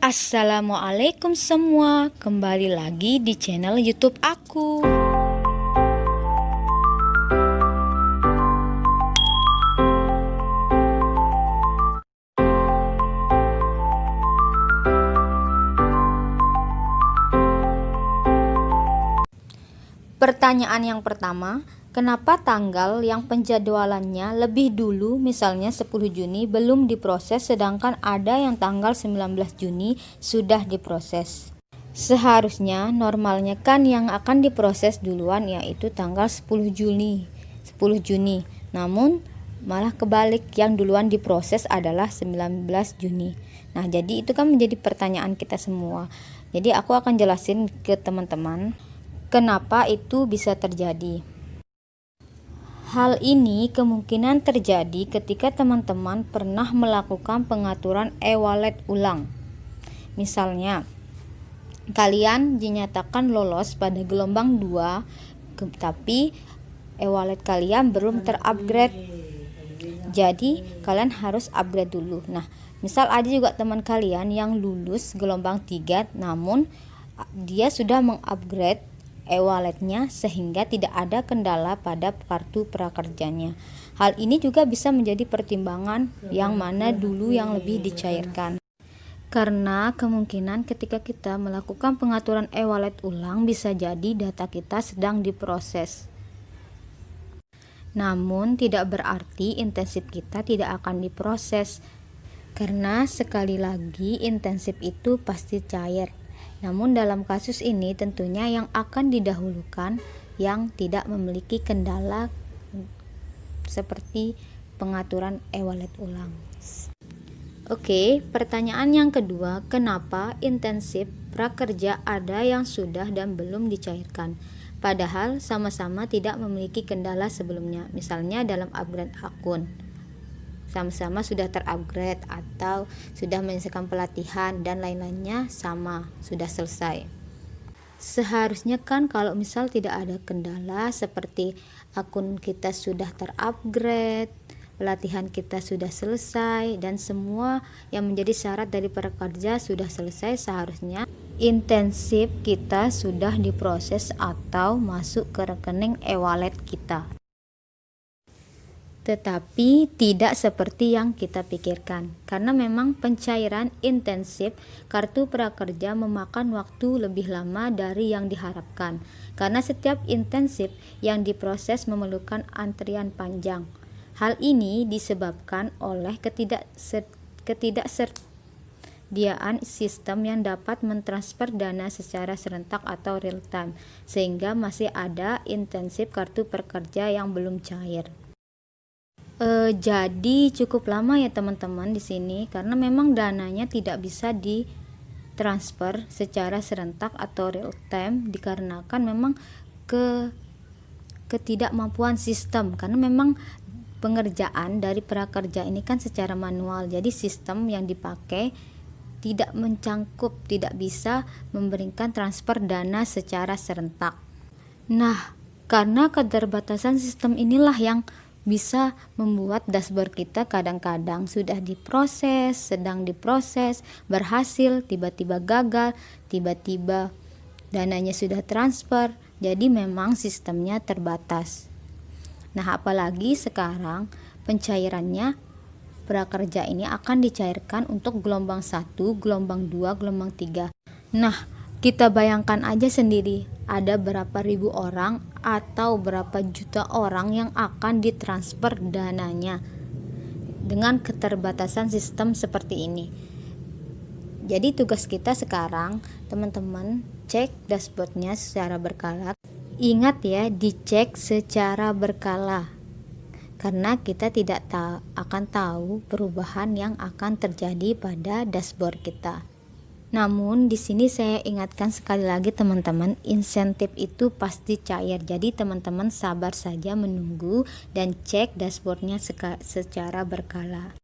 Assalamualaikum semua, kembali lagi di channel YouTube aku. Pertanyaan yang pertama, kenapa tanggal yang penjadwalannya lebih dulu, misalnya 10 Juni, belum diproses sedangkan ada yang tanggal 19 Juni sudah diproses? Seharusnya normalnya kan yang akan diproses duluan yaitu tanggal 10 Juni. Namun malah kebalik, yang duluan diproses adalah 19 Juni. Nah, jadi itu kan menjadi pertanyaan kita semua. Jadi aku akan jelasin ke teman-teman kenapa itu bisa terjadi. Hal ini kemungkinan terjadi ketika teman-teman pernah melakukan pengaturan e-wallet ulang. Misalnya, kalian dinyatakan lolos pada gelombang 2, tapi e-wallet kalian belum terupgrade. Jadi, kalian harus upgrade dulu. Nah, misal ada juga teman kalian yang lulus gelombang 3, namun dia sudah mengupgrade e-walletnya sehingga tidak ada kendala pada kartu prakerjanya. Hal ini juga bisa menjadi pertimbangan yang mana dulu yang lebih dicairkan. Karena kemungkinan ketika kita melakukan pengaturan e-wallet ulang bisa jadi data kita sedang diproses. Namun tidak berarti intensif kita tidak akan diproses. Karena sekali lagi intensif itu pasti cair. Namun dalam kasus ini tentunya yang akan didahulukan yang tidak memiliki kendala seperti pengaturan e-wallet ulang. Oke, pertanyaan yang kedua, kenapa intensif prakerja ada yang sudah dan belum dicairkan? Padahal sama-sama tidak memiliki kendala sebelumnya, misalnya dalam upgrade akun. Sama-sama sudah terupgrade atau sudah menyelesaikan pelatihan dan lain-lainnya sama, sudah selesai. Seharusnya kan kalau misal tidak ada kendala seperti akun kita sudah terupgrade, pelatihan kita sudah selesai, dan semua yang menjadi syarat dari prakerja sudah selesai, seharusnya intensif kita sudah diproses atau masuk ke rekening e-wallet kita. Tetapi tidak seperti yang kita pikirkan, karena memang pencairan intensif kartu prakerja memakan waktu lebih lama dari yang diharapkan, karena setiap intensif yang diproses memerlukan antrian panjang. Hal ini disebabkan oleh ketidaksediaan sistem yang dapat mentransfer dana secara serentak atau real time, sehingga masih ada intensif kartu prakerja yang belum cair. Jadi cukup lama ya teman-teman di sini, karena memang dananya tidak bisa ditransfer secara serentak atau real time dikarenakan memang ketidakmampuan sistem, karena memang pengerjaan dari prakerja ini kan secara manual, jadi sistem yang dipakai tidak mencangkup, tidak bisa memberikan transfer dana secara serentak. Nah, karena keterbatasan sistem inilah yang bisa membuat dashboard kita kadang-kadang sudah diproses, sedang diproses, berhasil, tiba-tiba gagal, tiba-tiba dananya sudah transfer. Jadi memang sistemnya terbatas. Nah, apalagi sekarang pencairannya prakerja ini akan dicairkan untuk gelombang 1, gelombang 2, gelombang 3. Nah, kita bayangkan aja sendiri, ada berapa ribu orang atau berapa juta orang yang akan ditransfer dananya dengan keterbatasan sistem seperti ini. Jadi tugas kita sekarang, teman-teman, cek dashboardnya secara berkala. Ingat ya, dicek secara berkala, karena kita tidak akan tahu perubahan yang akan terjadi pada dashboard kita. Namun di sini saya ingatkan sekali lagi teman-teman, insentif itu pasti cair. Jadi teman-teman sabar saja menunggu dan cek dashboardnya secara berkala.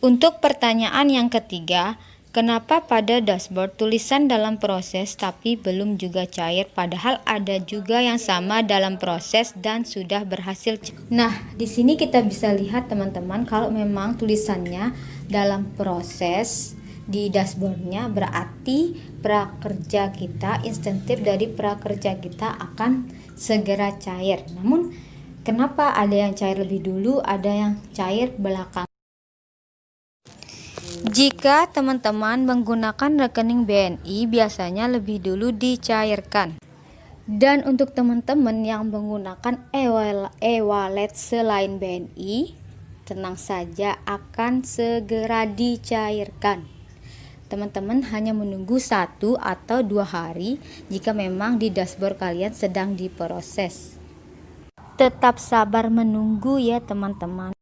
Untuk pertanyaan yang ketiga, kenapa pada dashboard tulisan dalam proses tapi belum juga cair, padahal ada juga yang sama dalam proses dan sudah berhasil. Nah, di sini kita bisa lihat teman-teman, kalau memang tulisannya dalam proses di dashboardnya, berarti prakerja kita, insentif dari prakerja kita akan segera cair. Namun kenapa ada yang cair lebih dulu, ada yang cair belakang? Jika teman-teman menggunakan rekening BNI, biasanya lebih dulu dicairkan. Dan untuk teman-teman yang menggunakan e-wallet selain BNI, tenang saja, akan segera dicairkan. Teman-teman hanya menunggu 1 atau 2 hari jika memang di dashboard kalian sedang diproses. Tetap sabar menunggu ya teman-teman.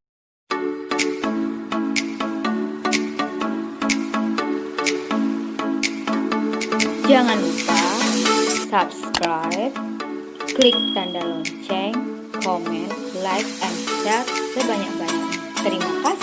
Jangan lupa subscribe, klik tanda lonceng, komen, like, and share sebanyak-banyaknya. Terima kasih.